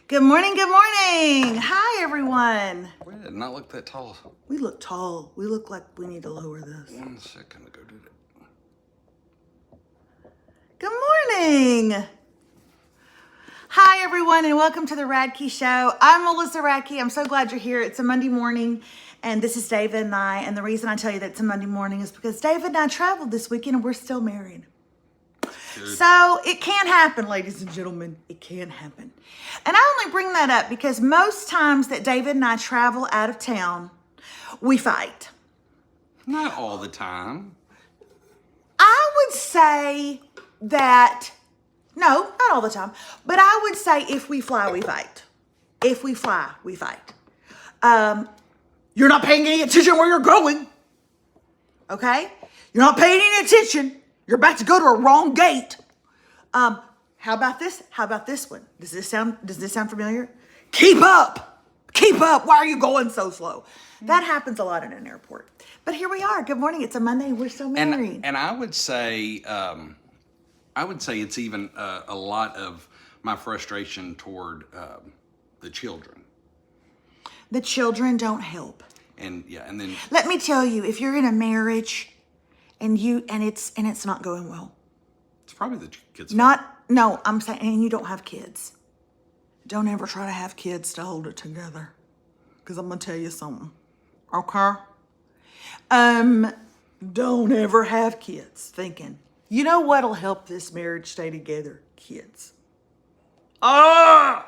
Good morning, good morning. Hi, everyone. We did not look that tall. We look tall. We look like we need to lower this. 1 second to go do that. Good morning. Hi, everyone, and welcome to the Radke Show. I'm Melissa Radke. I'm so glad you're here. It's a Monday morning, and this is David and I. And the reason I tell you that it's a Monday morning is because David and I traveled this weekend, and we're still married. Good. So it can happen, ladies and gentlemen. It can happen. And I only bring that up because most times that David and I travel out of town, we fight. Not all the time. I would say that, no, not all the time, but I would say if we fly, we fight. If we fly, we fight. You're not paying any attention where you're going. Okay? You're not paying any attention. You're about to go to a wrong gate. How about this? How about this one? Does this sound familiar? Keep up. Keep up. Why are you going so slow? That happens a lot in an airport. But here we are. Good morning. It's a Monday and we're still married. And I would say it's even a lot of my frustration toward the children. The children don't help. And then Let me tell you, if you're in a marriage and it's not going well. it's probably the kids. I'm saying, and you don't have kids. Don't ever try to have kids to hold it together. Because I'm going to tell you something. Okay? Don't ever have kids thinking, you know what'll help this marriage stay together? Kids. Well,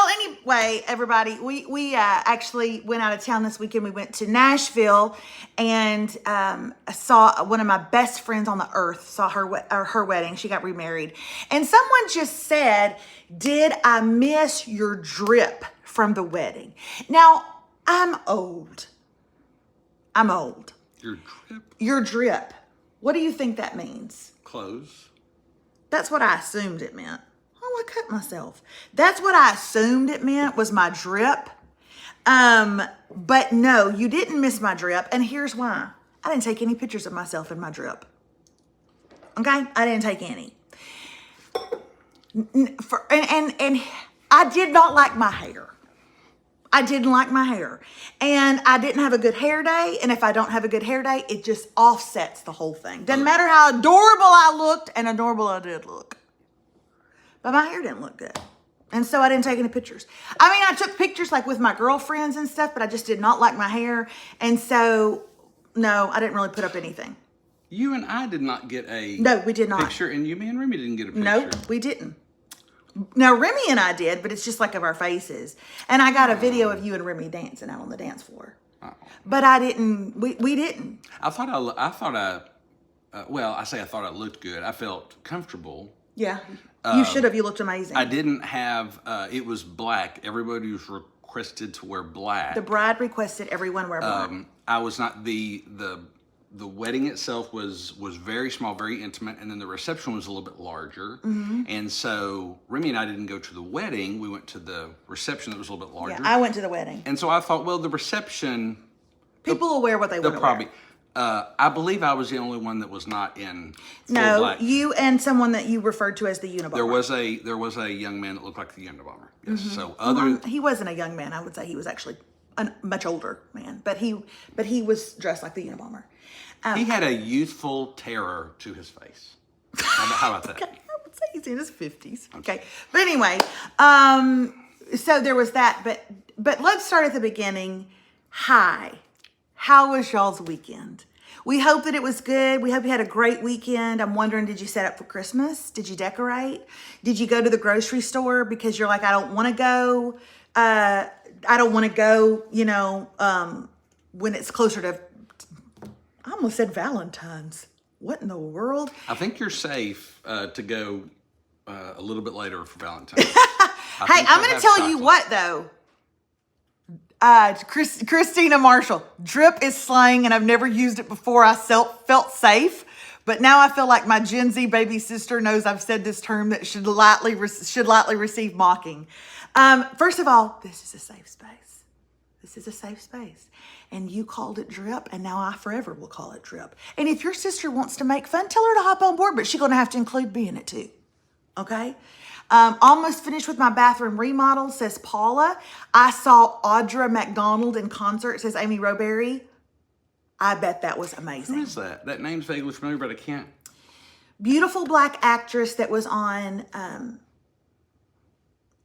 anyway, everybody, we actually went out of town this weekend. We went to Nashville and saw one of my best friends on the earth, saw her wedding. She got remarried. And someone just said, did I miss your drip from the wedding? Now, I'm old. Your drip? Your drip. What do you think that means? Clothes. That's what I assumed it meant. Oh, I cut myself. That's what I assumed it meant was my drip. But no, you didn't miss my drip. And here's why. I didn't take any pictures of myself in my drip. Okay? I didn't take any. And I did not like my hair. I didn't like my hair. And I didn't have a good hair day. And if I don't have a good hair day, it just offsets the whole thing. Doesn't matter how adorable I looked and adorable I did look. But my hair didn't look good. And so I didn't take any pictures. I mean, I took pictures like with my girlfriends and stuff, but I just did not like my hair. And so, no, I didn't really put up anything. You and I did not get a No, we did not. picture, and me and Remy didn't get a picture. No, we didn't. Now, Remy and I did, but it's just like of our faces. And I got a video of you and Remy dancing out on the dance floor. Oh. But I didn't, we didn't. I thought I looked good. I felt comfortable. Yeah. You should have. You looked amazing. I didn't have, it was black. Everybody was requested to wear black. The bride requested everyone wear black. I was not, the wedding itself was very small, very intimate, and then the reception was a little bit larger. Mm-hmm. And so Remy and I didn't go to the wedding. We went to the reception that was a little bit larger. Yeah, I went to the wedding. And so I thought, well, the reception... People will wear what they want to wear. I believe I was the only one that was not in full No, black. you and someone that you referred to as the Unabomber. There was a young man that looked like the Unabomber. Yes. Mm-hmm. So he wasn't a young man. I would say he was actually a much older man, but he was dressed like the Unabomber. He had a youthful terror to his face. How about that? Okay, I would say he's in his 50s. Okay. But anyway, so there was that, but let's start at the beginning. Hi. How was y'all's weekend? We hope that it was good. We hope you had a great weekend. I'm wondering, did you set up for Christmas? Did you decorate? Did you go to the grocery store because you're like, I don't want to go. I don't want to go, when it's closer to, I almost said Valentine's. What in the world? I think you're safe to go a little bit later for Valentine's. Hey, I'm going to tell you what, though. Christina Marshall, drip is slang, and I've never used it before. I felt safe, but now I feel like my Gen Z baby sister knows I've said this term that should lightly receive mocking. First of all, this is a safe space. This is a safe space. And you called it drip, and now I forever will call it drip. And if your sister wants to make fun, tell her to hop on board, but she's going to have to include me in it too. Okay? Almost finished with my bathroom remodel, says Paula. I saw Audra McDonald in concert, says Amy Roberry. I bet that was amazing. Who is that? That name's vaguely familiar, but I can't. Beautiful black actress that was on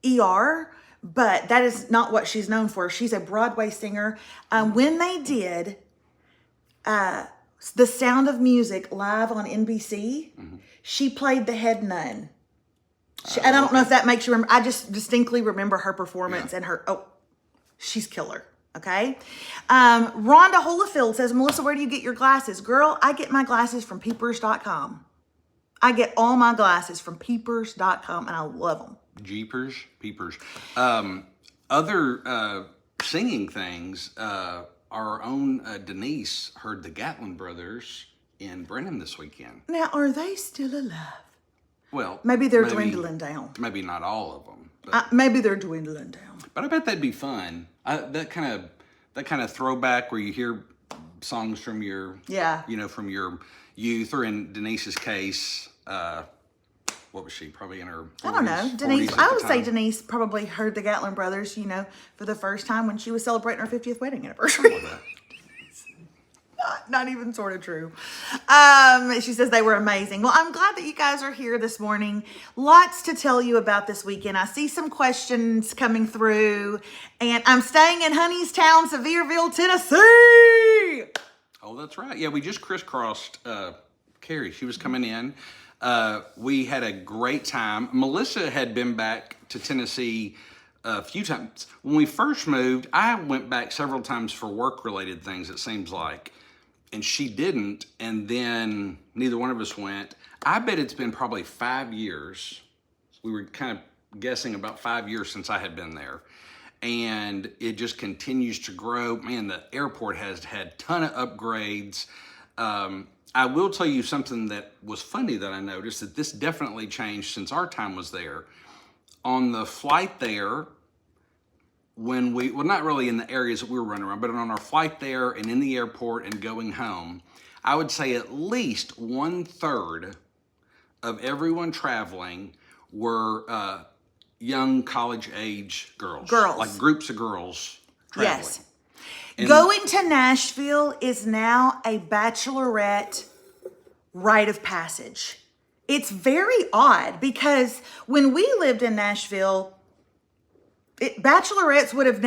ER, but that is not what she's known for. She's a Broadway singer. When they did The Sound of Music live on NBC, she played the head nun. And I don't know if that makes you remember. I just distinctly remember her performance and her, she's killer. Okay. Rhonda Holofield says, Melissa, where do you get your glasses? Girl, I get my glasses from peepers.com. I get all my glasses from peepers.com and I love them. Jeepers, peepers. Other singing things, our own Denise heard the Gatlin brothers in Brenham this weekend. Now, are they still alive? Well, maybe they're dwindling down. Maybe not all of them. But, maybe they're dwindling down. But I bet that'd be fun. That kind of throwback where you hear songs from your from your youth, or in Denise's case, what was she? Probably in her 40s, I don't know. Denise, I would say Denise probably heard the Gatlin brothers, for the first time when she was celebrating her 50th wedding anniversary. Like that. Not even sort of true. She says they were amazing. Well, I'm glad that you guys are here this morning. Lots to tell you about this weekend. I see some questions coming through, and I'm staying in Honeystown, Sevierville, Tennessee. Oh, that's right. Yeah, we just crisscrossed Carrie. She was coming in. We had a great time. Melissa had been back to Tennessee a few times. When we first moved, I went back several times for work-related things, it seems like. And she didn't, and then neither one of us went. I bet it's been probably 5 years. We were kind of guessing about 5 years since I had been there. And it just continues to grow. Man, the airport has had a ton of upgrades. I will tell you something that was funny that I noticed, that this definitely changed since our time was there. On the flight there, not really in the areas that we were running around, but on our flight there and in the airport and going home, I would say at least 1/3 of everyone traveling were young college age girls. Like groups of girls traveling. Yes. And going to Nashville is now a bachelorette rite of passage. It's very odd because when we lived in Nashville, bachelorettes would have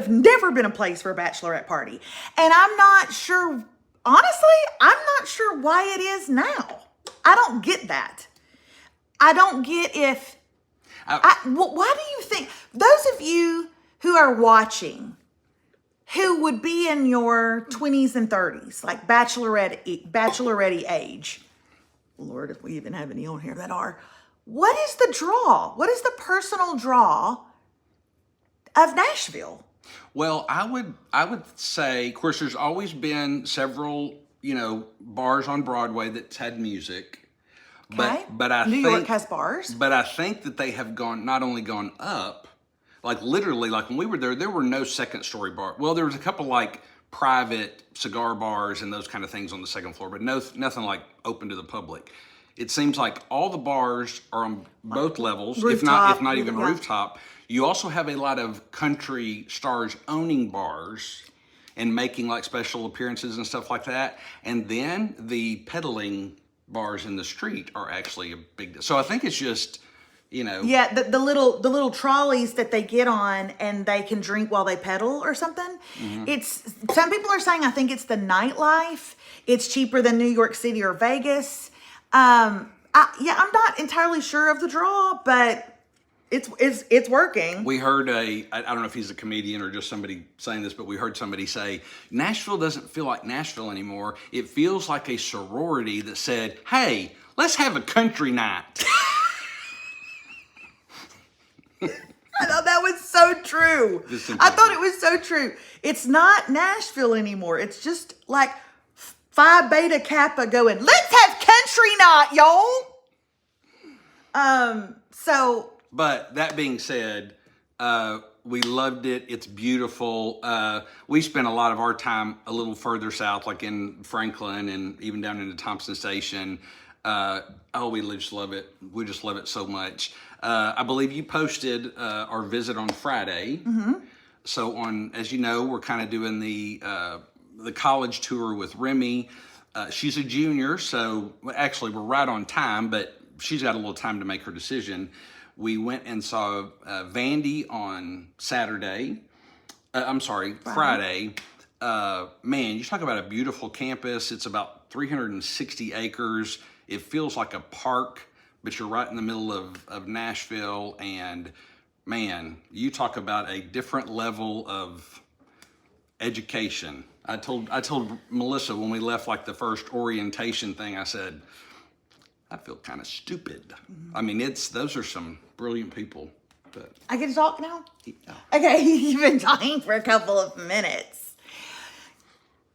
never been a place for a bachelorette party. And I'm not sure, honestly, why it is now. I don't get that. I don't get why do you think, those of you who are watching, who would be in your 20s and 30s, like bachelorette age, Lord, if we even have any on here that are, what is the draw? What is the personal draw of Nashville? Well, I would say, of course, there's always been several, bars on Broadway that's had music. Okay. But I think New York has bars. But I think that they have not only gone up, like literally, like when we were there were no second story bar. Well, there was a couple like private cigar bars and those kind of things on the second floor, but nothing like open to the public. It seems like all the bars are on both levels, Rooftop, if not even rooftop. You also have a lot of country stars owning bars and making like special appearances and stuff like that. And then the peddling bars in the street are actually a big deal. So I think it's just, Yeah, the little trolleys that they get on and they can drink while they pedal or something. Mm-hmm. Some people are saying, I think it's the nightlife. It's cheaper than New York City or Vegas. I'm not entirely sure of the draw, but it's working. We heard I don't know if he's a comedian or just somebody saying this, but we heard somebody say, Nashville doesn't feel like Nashville anymore. It feels like a sorority that said, hey, let's have a country night. I thought that was so true. I thought it was so true. It's not Nashville anymore. It's just like Phi Beta Kappa going, let's have country night, y'all. But that being said, we loved it. It's beautiful. We spent a lot of our time a little further south, like in Franklin and even down into Thompson Station. We just love it. We just love it so much. I believe you posted our visit on Friday. Mm-hmm. So as you know, we're kind of doing the college tour with Remy. She's a junior, so actually we're right on time, but she's got a little time to make her decision. We went and saw Vandy on Saturday. Friday. Man, you talk about a beautiful campus. It's about 360 acres. It feels like a park, but you're right in the middle of Nashville. And man, you talk about a different level of education. I told Melissa when we left, like the first orientation thing, I said, I feel kind of stupid. Mm-hmm. I mean, those are some brilliant people. But I get to talk now? Yeah. Okay, you've been talking for a couple of minutes.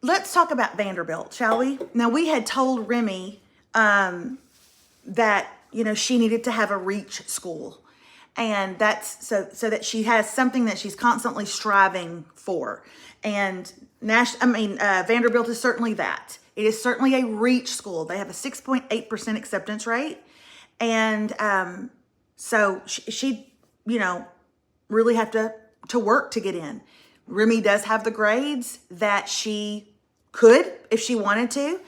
Let's talk about Vanderbilt, shall we? Now, we had told Remy that, she needed to have a reach school. And that's so that she has something that she's constantly striving for. And Vanderbilt is certainly that. It is certainly a reach school. They have a 6.8% acceptance rate. And so she really have to work to get in. Remy does have the grades that she could if she wanted to.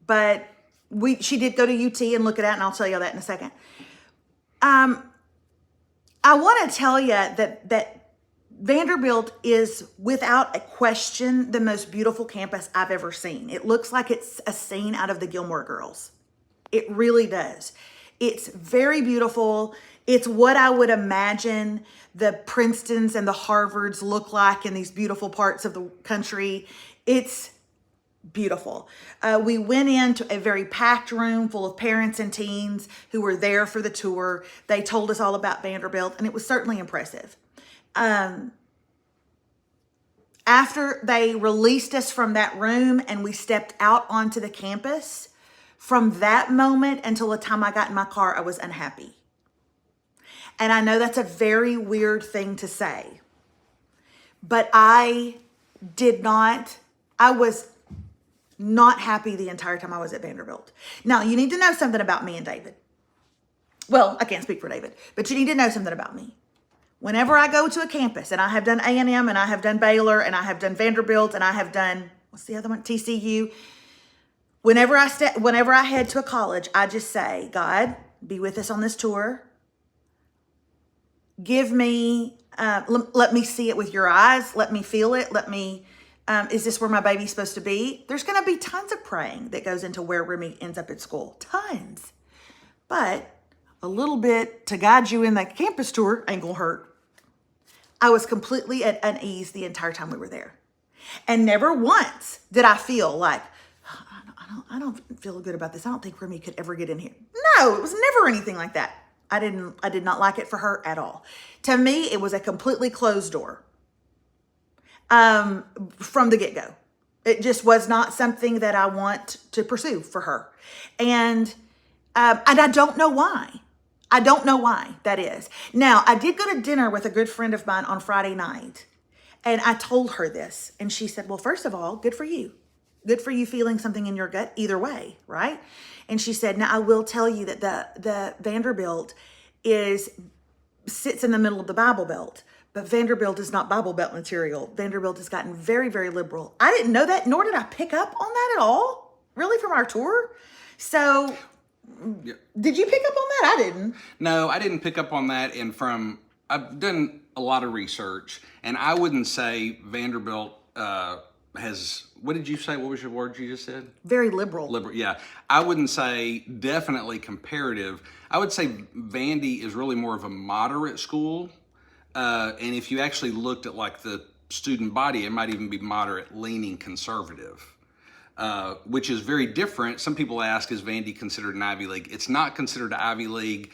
But she did go to UT and look at that, and I'll tell you that in a second. I want to tell you that Vanderbilt is without a question the most beautiful campus I've ever seen. It looks like it's a scene out of the Gilmore Girls. It really does. It's very beautiful. It's what I would imagine the Princetons and the Harvards look like in these beautiful parts of the country. It's beautiful. We went into a very packed room full of parents and teens who were there for the tour. They told us all about Vanderbilt, and it was certainly impressive. After they released us from that room and we stepped out onto the campus, from that moment until the time I got in my car, I was unhappy. And I know that's a very weird thing to say, but I was not happy the entire time I was at Vanderbilt. Now, you need to know something about me and David. Well, I can't speak for David, but you need to know something about me. Whenever I go to a campus, and I have done A&M, and I have done Baylor, and I have done Vanderbilt, and I have done, what's the other one? TCU. Whenever I head to a college, I just say, God, be with us on this tour. Give me, let me see it with your eyes. Let me feel it. Is this where my baby's supposed to be? There's going to be tons of praying that goes into where Remy ends up at school. Tons. But a little bit to guide you in that campus tour ain't going to hurt. I was completely at unease the entire time we were there. And never once did I feel like, I don't feel good about this. I don't think Remy could ever get in here. No, it was never anything like that. I did not like it for her at all. To me, it was a completely closed door. From the get-go. It just was not something that I want to pursue for her. And I don't know why. I don't know why that is. Now, I did go to dinner with a good friend of mine on Friday night, and I told her this, and she said, well, first of all, good for you. Good for you feeling something in your gut either way, right? And she said, now I will tell you that the Vanderbilt sits in the middle of the Bible Belt. But Vanderbilt is not Bible Belt material. Vanderbilt has gotten very, very liberal. I didn't know that, nor did I pick up on that at all, really, from our tour. So, yeah. Did you pick up on that? I didn't. No, I didn't pick up on that. And I've done a lot of research, and I wouldn't say Vanderbilt has, what did you say? What was your word you just said? Very liberal. Liberal, yeah. I wouldn't say definitely comparative. I would say Vandy is really more of a moderate school. And if you actually looked at like the student body, it might even be moderate leaning conservative, which is very different. Some people ask, is Vandy considered an Ivy League? It's not considered an Ivy League.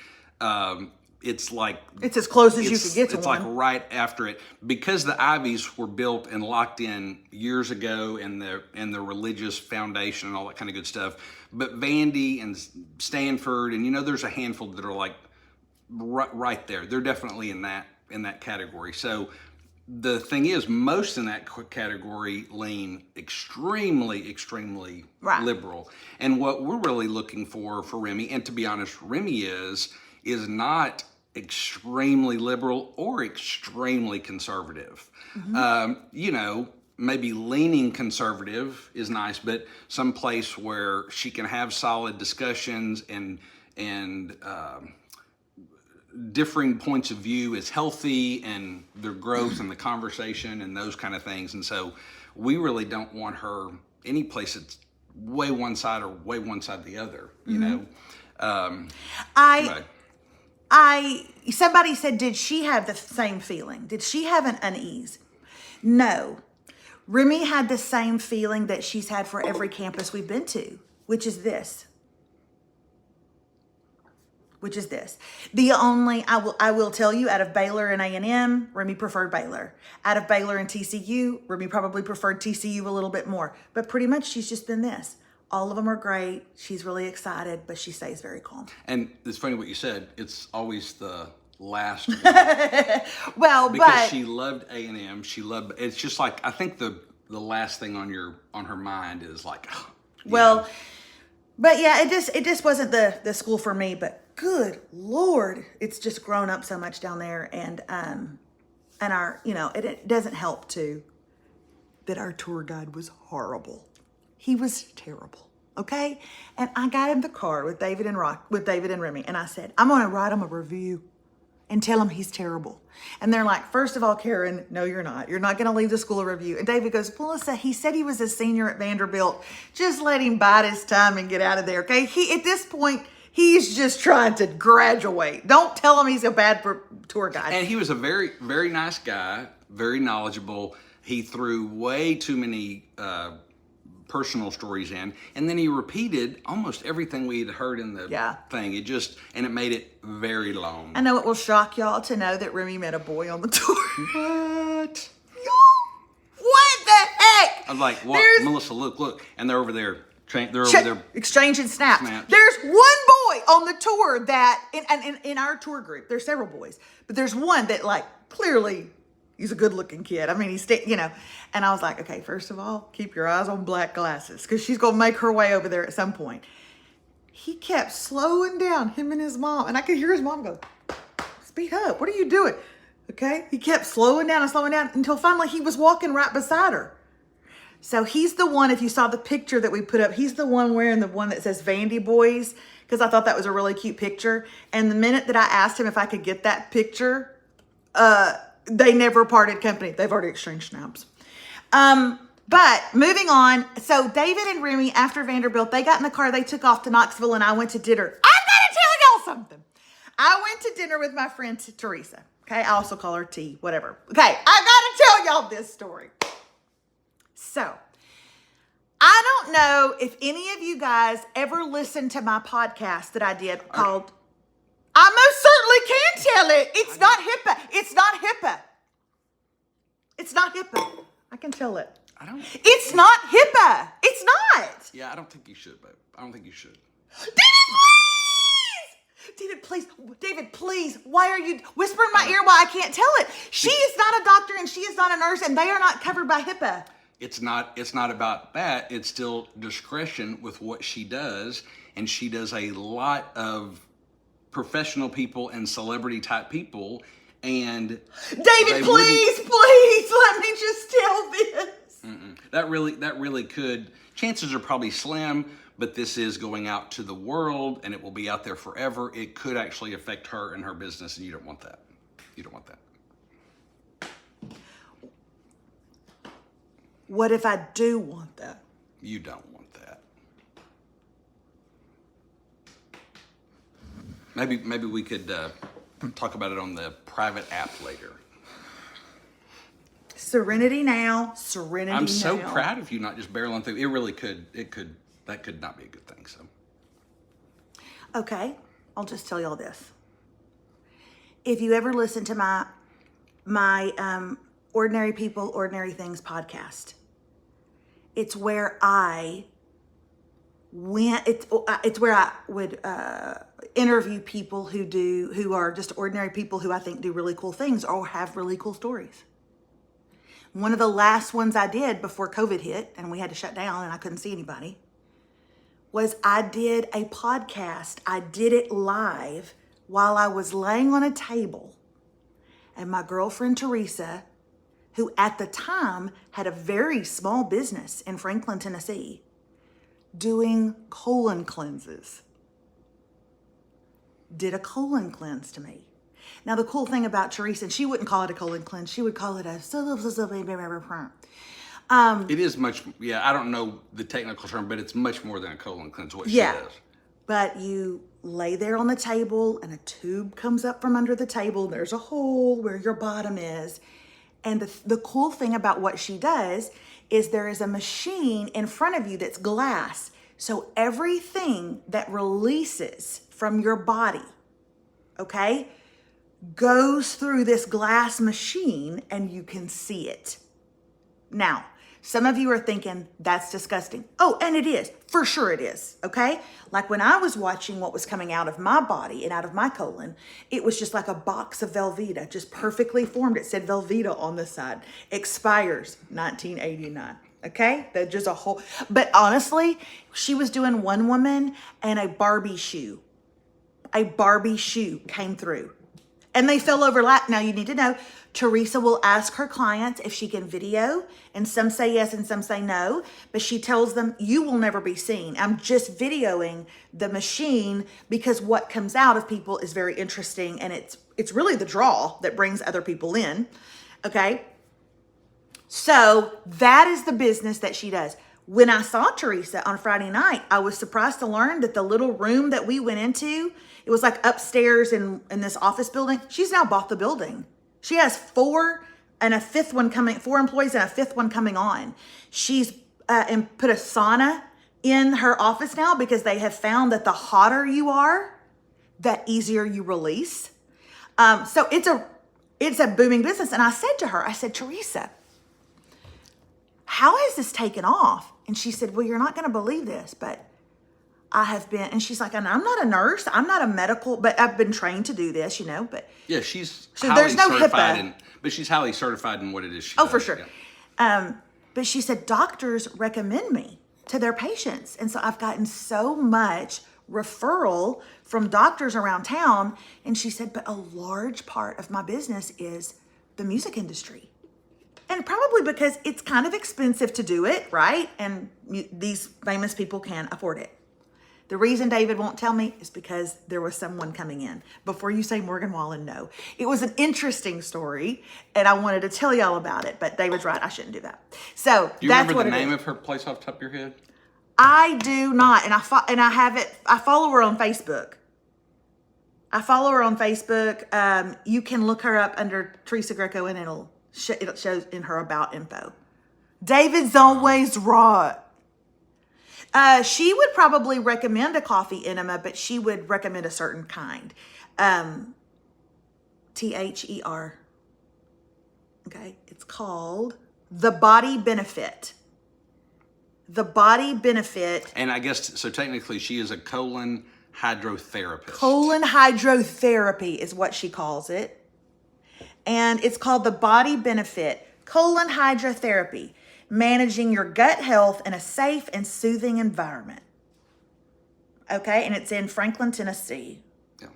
It's as close as you could get to it's one. It's like right after it, because the Ivies were built and locked in years ago, and the religious foundation and all that kind of good stuff. But Vandy and Stanford, and there's a handful that are like right there. They're definitely in that category. So the thing is, most in that category lean extremely Right. liberal. And what we're really looking for Remy, and to be honest, Remy is not extremely liberal or extremely conservative. Maybe leaning conservative is nice, but some place where she can have solid discussions and differing points of view is healthy, and their growth and the conversation and those kind of things. And so we really don't want her any place that's way one side or way one side the other, you know? Somebody said, did she have the same feeling? Did she have an unease? No. Remy had the same feeling that she's had for every campus we've been to, which is this. I will tell you, out of Baylor and A&M, Remy preferred Baylor. Out of Baylor and TCU, Remy probably preferred TCU a little bit more. But pretty much she's just been this. All of them are great. She's really excited, but she stays very calm. And it's funny what you said. It's always the last one. Well, because she loved A&M. It's just like, I think the last thing on her mind is like, but yeah, it just wasn't the school for me, but good Lord, it's just grown up so much down there. And our, it doesn't help too that our tour guide was horrible. He was terrible. Okay. And I got in the car with David and Remy. And I said, I'm going to write him a review and tell him he's terrible. And they're like, first of all, Karen, no, you're not. You're not going to leave the school a review. And David goes, Melissa, he said he was a senior at Vanderbilt. Just let him bide his time and get out of there. Okay. At this point, he's just trying to graduate. Don't tell him he's a bad tour guide. And he was a very, very nice guy, very knowledgeable. He threw way too many personal stories in, and then he repeated almost everything we had heard in the thing. It made it very long. I know it will shock y'all to know that Remy met a boy on the tour. What? What the heck? I was like, what? Melissa, look. And they're over there. They're over there exchanging snaps. There's one boy on the tour that, in our tour group, there's several boys, but there's one that, like, clearly he's a good-looking kid. I mean, and I was like, okay, first of all, keep your eyes on black glasses, because she's going to make her way over there at some point. He kept slowing down, him and his mom, and I could hear his mom go, speed up, what are you doing? Okay? He kept slowing down until finally he was walking right beside her. So he's the one, if you saw the picture that we put up, he's the one wearing the one that says Vandy Boys, because I thought that was a really cute picture. And the minute that I asked him if I could get that picture, they never parted company. They've already exchanged snaps. But moving on. So David and Remy, after Vanderbilt, they got in the car, they took off to Knoxville, and I went to dinner. I gotta tell y'all something. I went to dinner with my friend Teresa. Okay, I also call her T, whatever. Okay, I gotta tell y'all this story. So, I don't know if any of you guys ever listened to my podcast that I did called, I most certainly can tell it. It's not HIPAA. I can tell it. It's not HIPAA. It's not. Yeah, I don't think you should, babe. I don't think you should. David, please. Why are you whispering in my ear while I can't tell it? She is not a doctor and she is not a nurse, and they are not covered by HIPAA. It's not about that. It's still discretion with what she does. And she does a lot of professional people and celebrity type people. And David, please, let me just tell this. That really could. Chances are probably slim, but this is going out to the world and it will be out there forever. It could actually affect her and her business, and you don't want that. You don't want that. What if I do want that? You don't want that. Maybe we could talk about it on the private app later. Serenity now. I'm so proud of you not just barreling through. It really could. That could not be a good thing. So. Okay, I'll just tell y'all this. If you ever listen to my Ordinary People, Ordinary Things podcast, it's where I went. It's where I would interview people who are just ordinary people who I think do really cool things or have really cool stories. One of the last ones I did before COVID hit and we had to shut down and I couldn't see anybody was I did a podcast. I did it live while I was laying on a table, and my girlfriend Teresa, who at the time had a very small business in Franklin, Tennessee, doing colon cleanses, did a colon cleanse to me. Now, the cool thing about Teresa, and she wouldn't call it a colon cleanse, she would call it a... It is much, yeah, I don't know the technical term, but it's much more than a colon cleanse, what she Yeah. does. But you lay there on the table and a tube comes up from under the table. There's a hole where your bottom is. And the cool thing about what she does is there is a machine in front of you that's glass. So everything that releases from your body, okay, goes through this glass machine and you can see it. Now, some of you are thinking, that's disgusting. Oh, and it is. For sure it is, okay? Like when I was watching what was coming out of my body and out of my colon, it was just like a box of Velveeta, just perfectly formed. It said Velveeta on the side. Expires 1989, okay? That's just a whole... But honestly, she was doing one woman and a Barbie shoe. A Barbie shoe came through. And they fell over. Now you need to know, Teresa will ask her clients if she can video, and some say yes and some say no, but she tells them, you will never be seen. I'm just videoing the machine because what comes out of people is very interesting, and it's really the draw that brings other people in, okay? So that is the business that she does. When I saw Teresa on Friday night, I was surprised to learn that the little room that we went into, it was like upstairs in this office building. She's now bought the building. She has 4 employees and a 5th one coming on. She's and put a sauna in her office now because they have found that the hotter you are, the easier you release. So it's a booming business. And I said to her, Teresa, how has this taken off? And she said, well, you're not going to believe this, but I have been, and she's like, and I'm not a nurse, I'm not a medical, but I've been trained to do this, but. Yeah, she's so highly there's no certified HIPAA. But she's highly certified in what it is she Oh, does. for sure. Yeah. But she said, doctors recommend me to their patients. And so I've gotten so much referral from doctors around town. And she said, but a large part of my business is the music industry. And probably because it's kind of expensive to do it, right? And these famous people can afford it. The reason David won't tell me is because there was someone coming in. Before you say Morgan Wallen, no. It was an interesting story, and I wanted to tell y'all about it, but David's right, I shouldn't do that. So Do you that's remember what the it name is. of her place off the top of your head? I do not, and I have it. I follow her on Facebook. You can look her up under Teresa Greco, and it shows in her about info. David's always right. She would probably recommend a coffee enema, but she would recommend a certain kind. THER. Okay. It's called The Body Benefit. The Body Benefit. And I guess, so technically she is a colon hydrotherapist. Colon hydrotherapy is what she calls it. And it's called The Body Benefit. Colon hydrotherapy. Managing your gut health in a safe and soothing environment. Okay, and it's in Franklin, Tennessee. Yeah.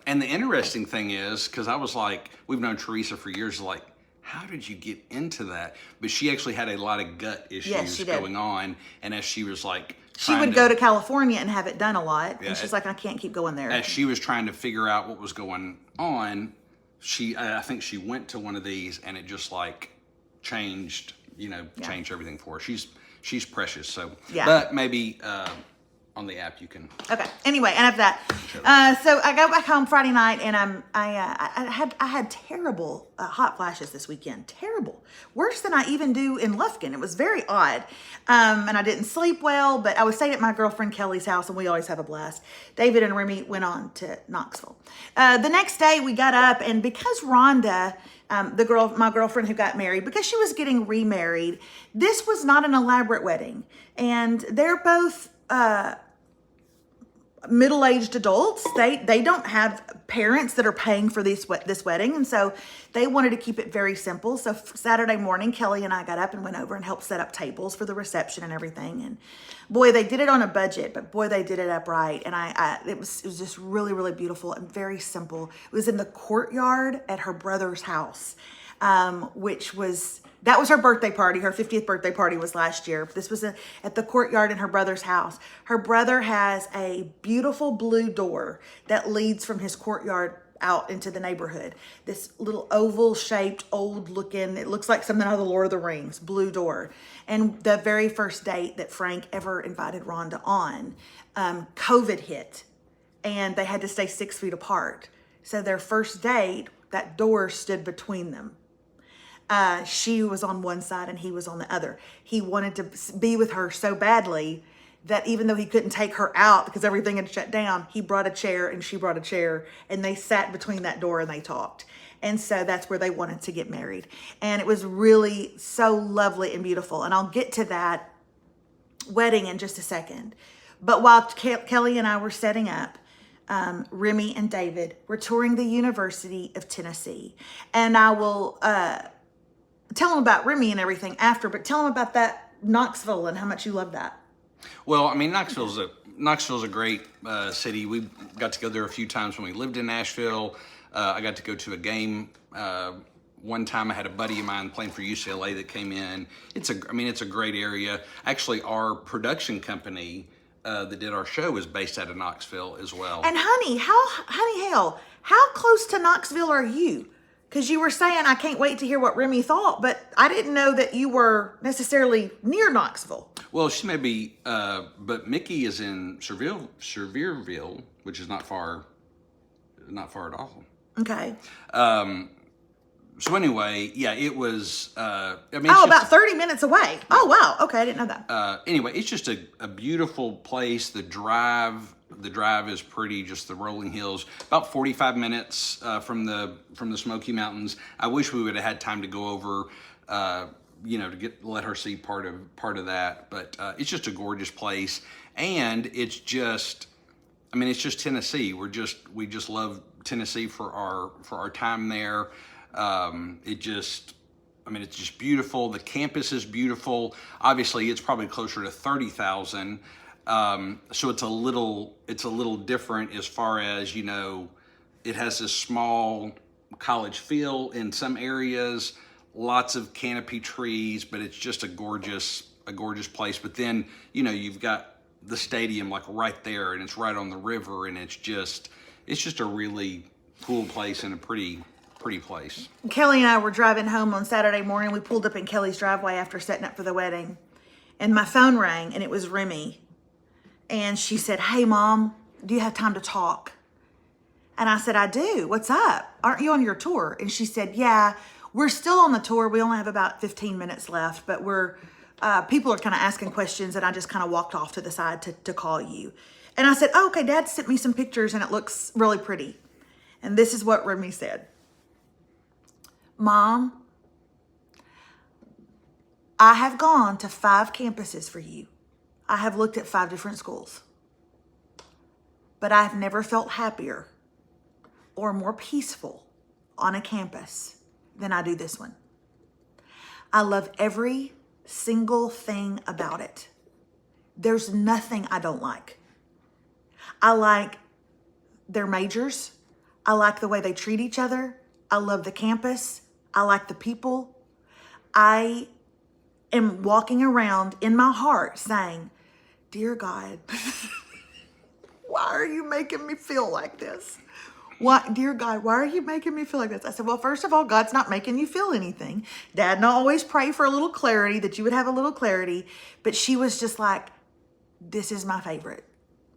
And the interesting thing is, because I was like, we've known Teresa for years, like, how did you get into that? But she actually had a lot of gut issues going on. And as she was like, she would go to California and have it done a lot. Yeah, and she's like, I can't keep going there. As she was trying to figure out what was going on, I think she went to one of these and it just like changed everything for her. She's precious. So, yeah. But maybe on the app you can. Okay. Anyway, enough of that. So I go back home Friday night, and I had terrible hot flashes this weekend. Terrible, worse than I even do in Lufkin. It was very odd, and I didn't sleep well. But I was staying at my girlfriend Kelly's house, and we always have a blast. David and Remy went on to Knoxville. The next day we got up, and because Rhonda, my girlfriend who got married, because she was getting remarried, this was not an elaborate wedding, and they're both middle-aged adults. They don't have parents that are paying for this wedding, and so they wanted to keep it very simple. So Saturday morning, Kelly and I got up and went over and helped set up tables for the reception and everything. And boy, they did it on a budget, but boy, they did it up right. And it was just really, really beautiful and very simple. It was in the courtyard at her brother's house, that was her birthday party. Her 50th birthday party was last year. This was at the courtyard in her brother's house. Her brother has a beautiful blue door that leads from his courtyard out into the neighborhood. This little oval shaped, old looking, it looks like something out of the Lord of the Rings, blue door. And the very first date that Frank ever invited Rhonda on, COVID hit and they had to stay 6 feet apart. So their first date, that door stood between them. She was on one side and he was on the other. He wanted to be with her so badly that even though he couldn't take her out because everything had shut down, he brought a chair and she brought a chair and they sat between that door and they talked. And so that's where they wanted to get married. And it was really so lovely and beautiful. And I'll get to that wedding in just a second. But while Kelly and I were setting up, Remy and David were touring the University of Tennessee. And I will tell them about Remy and everything after, but tell them about that Knoxville and how much you love that. Well, I mean, Knoxville's a great city. We got to go there a few times when we lived in Nashville. I got to go to a game one time. I had a buddy of mine playing for UCLA that came in. It's a great area. Actually, our production company that did our show is based out of Knoxville as well. And honey, how close to Knoxville are you? Because you were saying, I can't wait to hear what Remy thought, but I didn't know that you were necessarily near Knoxville. Well, she may be, but Mickey is in Sevierville, which is not far at all. Okay. So anyway, yeah, it was, about 30 minutes away. Oh, wow. Okay, I didn't know that. Anyway, it's just a beautiful place. The drive is pretty, just the rolling hills. About 45 minutes from the Smoky Mountains. I wish we would have had time to go over, to let her see part of that. But it's just a gorgeous place, and it's just Tennessee. We just love Tennessee for our time there. It's just beautiful. The campus is beautiful. Obviously, it's probably closer to 30,000. So it's a little different as far as, it has this small college feel in some areas, lots of canopy trees, but it's just a gorgeous place. But then, you've got the stadium like right there, and it's right on the river, and it's just a really cool place and a pretty place. Kelly and I were driving home on Saturday morning. We pulled up in Kelly's driveway after setting up for the wedding, and my phone rang, and it was Remy. And she said, "Hey, Mom, do you have time to talk?" And I said, "I do. What's up? Aren't you on your tour?" And she said, "Yeah, we're still on the tour. We only have about 15 minutes left, but people are kind of asking questions, and I just kind of walked off to the side to call you." And I said, "Oh, okay, Dad sent me some pictures, and it looks really pretty." And this is what Remy said. "Mom, I have gone to 5 campuses for you. I have looked at 5 different schools, but I've never felt happier or more peaceful on a campus than I do this one. I love every single thing about it. There's nothing I don't like. I like their majors. I like the way they treat each other. I love the campus. I like the people. I am walking around in my heart saying, dear God, why are you making me feel like this? Dear God, why are you making me feel like this?" I said, well, first of all, God's not making you feel anything. Dad and I always pray for a little clarity, that you would have a little clarity. But she was just like, this is my favorite.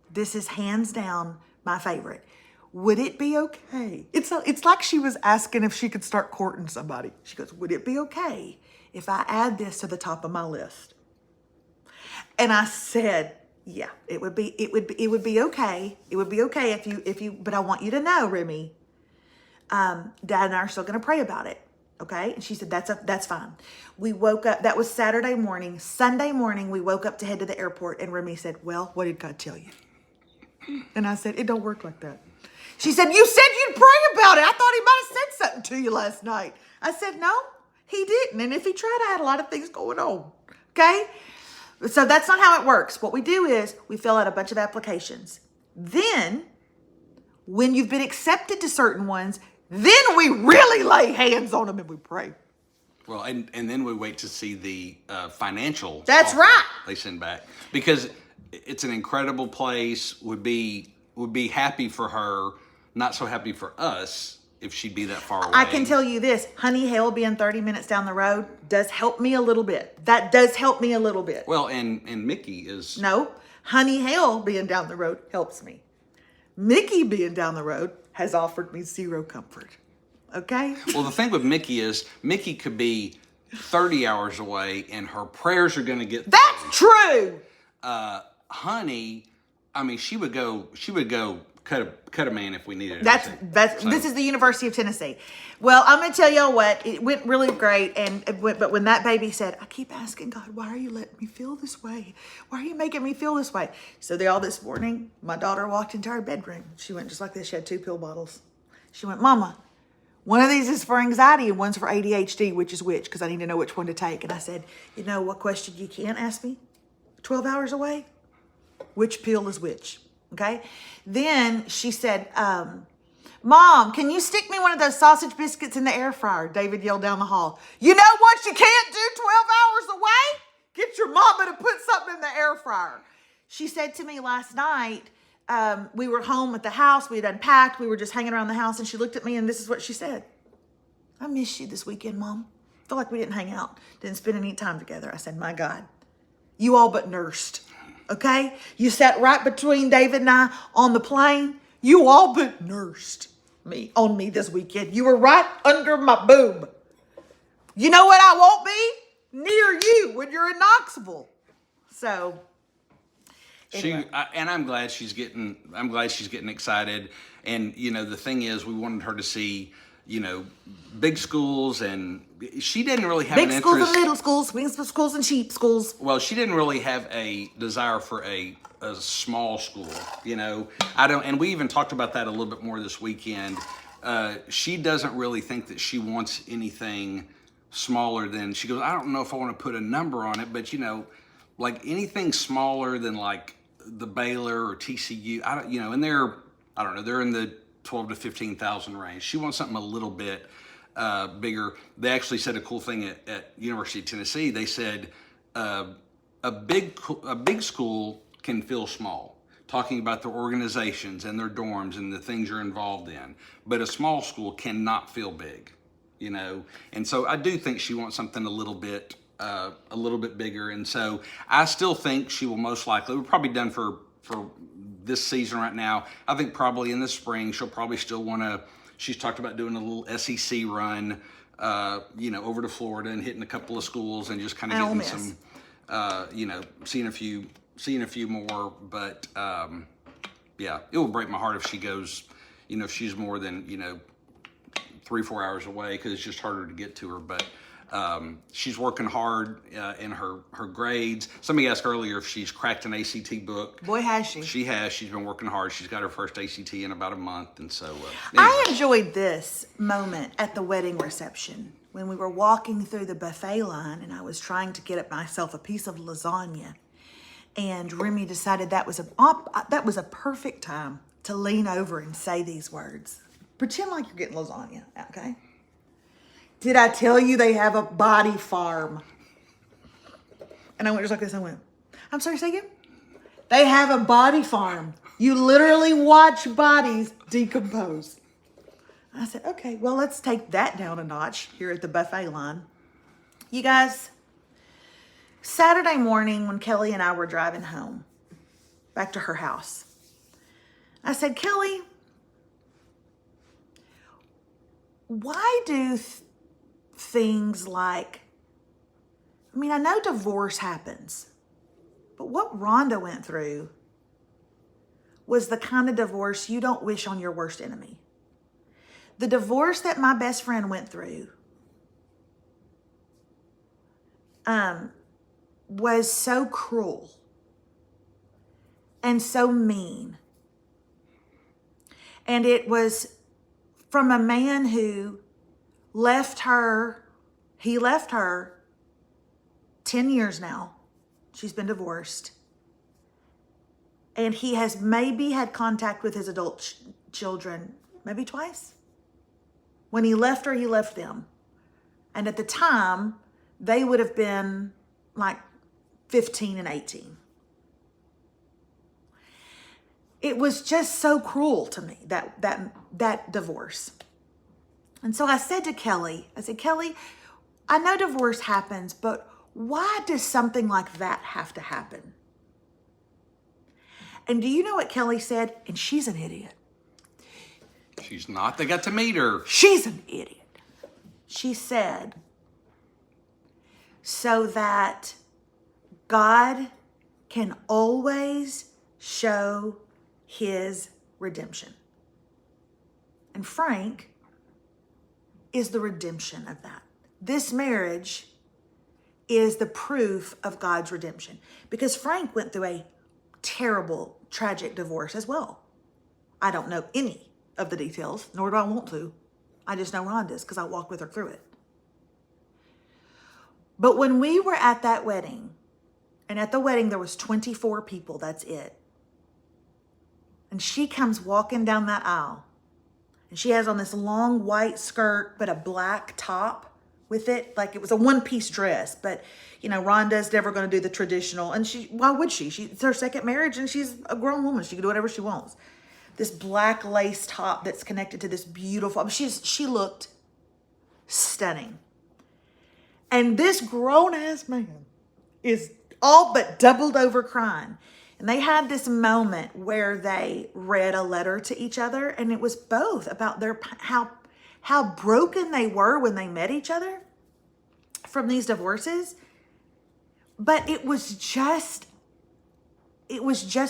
This is hands down my favorite. Would it be okay? It's like she was asking if she could start courting somebody. She goes, would it be okay if I add this to the top of my list? And I said, yeah, it would be okay. It would be okay if you, but I want you to know, Remy, Dad and I are still going to pray about it. Okay. And she said, that's fine. We woke up, that was Saturday morning. Sunday morning, we woke up to head to the airport, and Remy said, well, what did God tell you? And I said, it don't work like that. She said, you said you'd pray about it. I thought he might have said something to you last night. I said, no, he didn't. And if he tried, I had a lot of things going on. Okay? So that's not how it works. What we do is we fill out a bunch of applications. Then, when you've been accepted to certain ones, then we really lay hands on them and we pray. Well, and then we wait to see the financial. That's offer right. They send back, because it's an incredible place. Would be happy for her. Not so happy for us if she'd be that far away. I can tell you this, Honey Hale being 30 minutes down the road does help me a little bit. That does help me a little bit. Well, and Mickey is. No, Honey Hale being down the road helps me. Mickey being down the road has offered me zero comfort. Okay? Well, the thing with Mickey is Mickey could be 30 hours away and her prayers are going to get. That's true. Honey, I mean, she would go cut a man if we needed. This is the University of Tennessee. Well, I'm going to tell y'all what, it went really great, but when that baby said, I keep asking God, why are you letting me feel this way? Why are you making me feel this way? So this morning, my daughter walked into our bedroom. She went just like this. She had 2 pill bottles. She went, Mama, one of these is for anxiety and one's for ADHD, which is which? Because I need to know which one to take. And I said, you know what question you can't ask me? 12 hours away? Which pill is which? Okay. Then she said, Mom, can you stick me one of those sausage biscuits in the air fryer? David yelled down the hall. You know what you can't do 12 hours away? Get your mama to put something in the air fryer. She said to me last night, we were home at the house. We had unpacked. We were just hanging around the house. And she looked at me and this is what she said. I miss you this weekend, Mom. Feel like we didn't hang out. Didn't spend any time together. I said, my God, you all but nursed. Okay? You sat right between David and I on the plane. You all but nursed on me this weekend. You were right under my boob. You know what I won't be? Near you when you're in Knoxville. So anyway. I'm glad she's getting excited. And the thing is, we wanted her to see big schools, and she didn't really have an interest. Big schools and little schools, swing schools and sheep schools. Well, she didn't really have a desire for a small school, and we even talked about that a little bit more this weekend. She doesn't really think that she wants anything smaller than, she goes, I don't know if I want to put a number on it, but like anything smaller than like the Baylor or TCU, and they're in the 12 to 15,000 range. She wants something a little bit bigger. They actually said a cool thing at University of Tennessee. They said a big school can feel small, talking about their organizations and their dorms and the things you're involved in. But a small school cannot feel big, And so I do think she wants something a little bit bigger. And so I still think she will most likely. We're probably done for this season right now. I think probably in the spring she'll probably still want to. She's talked about doing a little SEC run, over to Florida and hitting a couple of schools and just kind of getting some, seeing a few more. But yeah, it will break my heart if she goes, if she's more than 3-4 hours away, because it's just harder to get to her. But she's working hard in her grades. Somebody asked earlier if she's cracked an ACT book. Boy, has she. She has. She's been working hard. She's got her first ACT in about a month. And so anyway. I enjoyed this moment at the wedding reception when we were walking through the buffet line and I was trying to get myself a piece of lasagna. And Remy decided that was a perfect time to lean over and say these words. Pretend like you're getting lasagna, okay? Did I tell you they have a body farm? And I went just like this. I went, I'm sorry, say again? They have a body farm. You literally watch bodies decompose. I said, okay, well, let's take that down a notch here at the buffet line. You guys, Saturday morning when Kelly and I were driving home, back to her house, I said, Kelly, why do things like, I know divorce happens, but what Rhonda went through was the kind of divorce you don't wish on your worst enemy. The divorce that my best friend went through was so cruel and so mean. And it was from a man who left her. He left her 10 years now. She's been divorced. And he has maybe had contact with his adult children, maybe twice. When he left her, he left them. And at the time, they would have been like 15 and 18. It was just so cruel to me, that divorce. And so I said to Kelly, Kelly, I know divorce happens, but why does something like that have to happen? And do you know what Kelly said? And she's an idiot. She's not. They got to meet her. She's an idiot. She said, so that God can always show his redemption. And Frank is the redemption of that. This marriage is the proof of God's redemption. Because Frank went through a terrible, tragic divorce as well. I don't know any of the details, nor do I want to. I just know Rhonda's because I walked with her through it. But when we were at that wedding, and at the wedding there was 24 people, that's it. And she comes walking down that aisle. And she has on this long white skirt, but a black top with it. Like it was a one-piece dress. But, you know, Rhonda's never going to do the traditional. And why would she? It's her second marriage and she's a grown woman. She can do whatever she wants. This black lace top that's connected to this beautiful, she looked stunning. And this grown-ass man is all but doubled over crying. And they had this moment where they read a letter to each other, and it was both about how broken they were when they met each other from these divorces. But it was just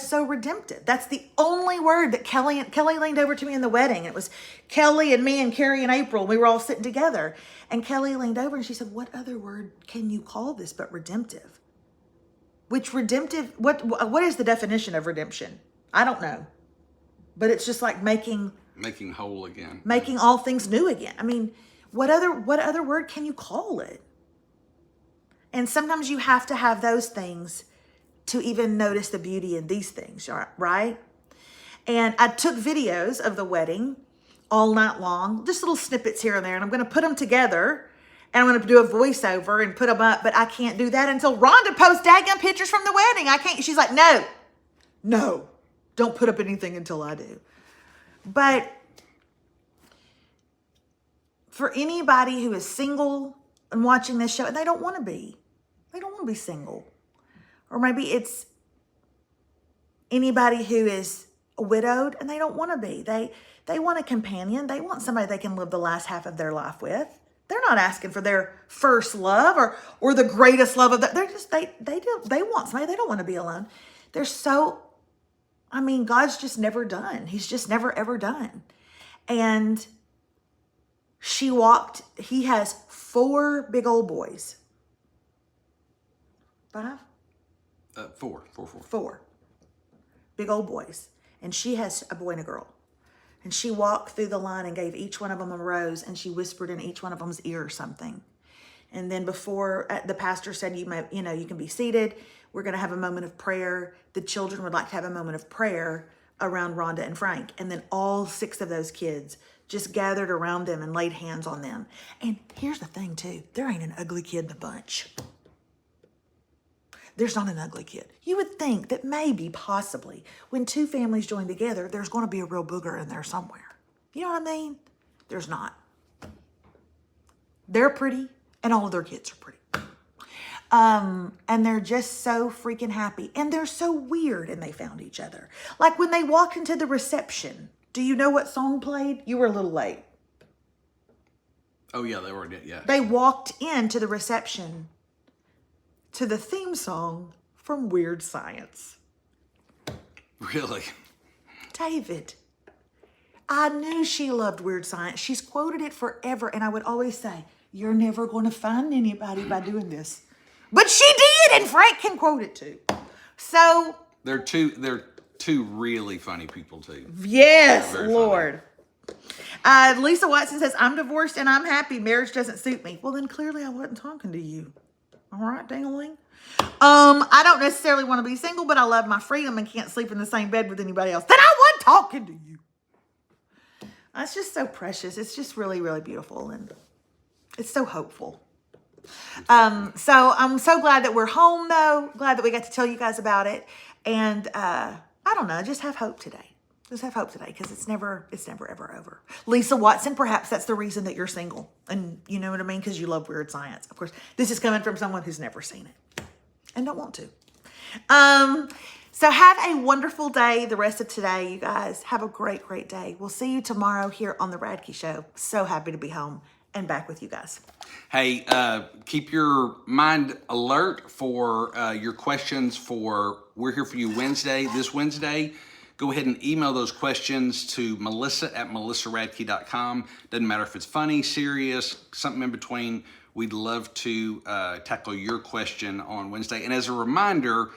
so redemptive. That's the only word that Kelly leaned over to me in the wedding. It was Kelly and me and Carrie and April. We were all sitting together. And Kelly leaned over and she said, what other word can you call this but redemptive? Which redemptive, what is the definition of redemption? I don't know. But it's just like making whole again. Making all things new again. I mean, what other word can you call it? And sometimes you have to have those things to even notice the beauty in these things, right? And I took videos of the wedding all night long, just little snippets here and there, and I'm going to put them together, and I'm going to do a voiceover and put them up, but I can't do that until Rhonda posts daggum pictures from the wedding. I can't. She's like, no, don't put up anything until I do. But for anybody who is single and watching this show, and they don't want to be single. Or maybe it's anybody who is widowed and they don't want to be. They want a companion. They want somebody they can live the last half of their life with. They're not asking for their first love or the greatest love of that. They're just they want somebody. They don't want to be alone. God's just never done. He's just never ever done. And he has 4 big old boys. 5? 4. 4 big old boys. And she has a boy and a girl. And she walked through the line and gave each one of them a rose, and she whispered in each one of them's ear something. And then before the pastor said, you can be seated. We're going to have a moment of prayer. The children would like to have a moment of prayer around Rhonda and Frank. And then all 6 of those kids just gathered around them and laid hands on them. And here's the thing too, there ain't an ugly kid in the bunch. There's not an ugly kid. You would think that maybe, possibly, when 2 families join together, there's going to be a real booger in there somewhere. You know what I mean? There's not. They're pretty, and all of their kids are pretty. And they're just so freaking happy. And they're so weird, and they found each other. Like when they walked into the reception, do you know what song played? You were a little late. Oh, yeah, they were, yeah. They walked into the reception to the theme song from Weird Science. Really? David, I knew she loved Weird Science. She's quoted it forever, and I would always say, you're never going to find anybody by doing this. But she did, and Frank can quote it too. So They're two two really funny people too. Yes, Very Lord. Lisa Watson says, I'm divorced and I'm happy. Marriage doesn't suit me. Well, then clearly I wasn't talking to you. All right, ding-a-ling. I don't necessarily want to be single, but I love my freedom and can't sleep in the same bed with anybody else. Then I wasn't talking to you. That's just so precious. It's just really, really beautiful. And it's so hopeful. So I'm so glad that we're home, though. Glad that we got to tell you guys about it. And I don't know, just have hope today. Just have hope today, because it's never ever over. Lisa Watson, perhaps that's the reason that you're single. And you know what I mean? Because you love weird science. Of course, this is coming from someone who's never seen it and don't want to. So have a wonderful day the rest of today, you guys. Have a great, great day. We'll see you tomorrow here on The Radke Show. So happy to be home and back with you guys. Hey, keep your mind alert for your questions for We're Here For You Wednesday, this Wednesday. Go ahead and email those questions to melissa@melissaradke.com. Doesn't matter if it's funny, serious, something in between. We'd love to tackle your question on Wednesday. And as a reminder,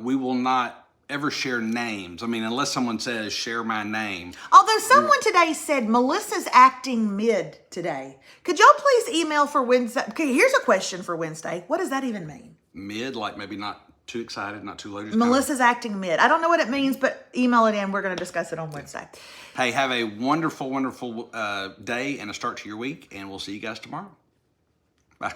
we will not ever share names. I mean, unless someone says, share my name. Although someone today said, Melissa's acting mid today. Could y'all please email for Wednesday? Okay, here's a question for Wednesday. What does that even mean? Mid, like maybe not too excited, not too loaded. Melissa's acting mid. I don't know what it means, but email it in. We're going to discuss it on Wednesday. Hey, have a wonderful, wonderful day and a start to your week, and we'll see you guys tomorrow. Bye.